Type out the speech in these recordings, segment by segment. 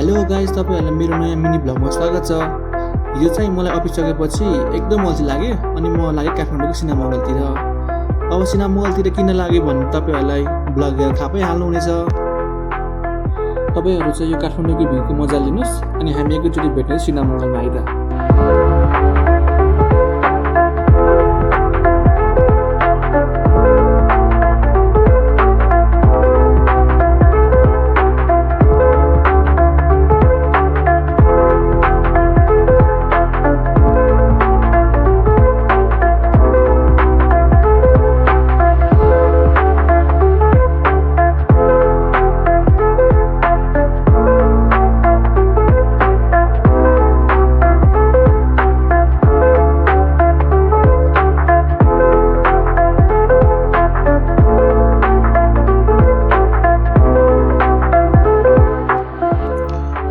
Hello guys, तपाईँहरूलाई मेरो नयाँ मिनी भ्लगमा स्वागत छ। हिजो चाहिँ मलाई अफिस सकेपछि एकदम अल्छी लाग्यो अनि म लागेँ काठमाडौँको सिनेमा हलतिर। अब सिनेमा हलतिर किन लाग्यो भने तपाईँहरूलाई भ्लग हेरेर थाहा पाइहाल्नुहुनेछ। तपाईँहरू चाहिँ यो काठमाडौँको भिउको मजा लिनुहोस् अनि हामी एकैचोटि भेट्ने सिनेमा हलमा आइदा।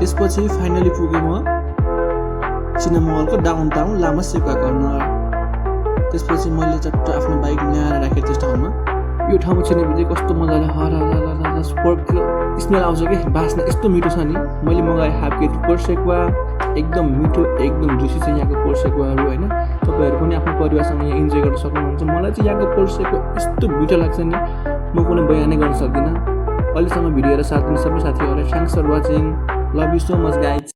त्यसपछि फाइनली पुगेँ म सिनेमा हलको डाउनटाउन लामा सेवा कर्नर। त्यसपछि मैले चट्ट आफ्नो बाइक ल्याएर राखेँ त्यस ठाउँमा। यो ठाउँमा छिर्ने बित्तिकै कस्तो मजाले हर स्पोर्टको स्मेल आउँछ कि बास्ना यस्तो मिठो छ नि। मैले मगाएँ हाफ केजी पोर्सेक्वा, एकदम मिठो एकदम जुसी छ यहाँको पोर्सेक्वाहरू होइन। तपाईँहरू पनि आफ्नो परिवारसँग यहाँ इन्जोय गर्न सक्नुहुन्छ। मलाई चाहिँ यहाँको पोर्सेक्वा यस्तो मिठो लाग्छ नि, म कुनै बयानै गर्न सक्दिनँ। अहिलेसम्म भिडियो हेरेर साथ दिने सबै साथीहरूलाई thanks for watching. Love you so much, guys.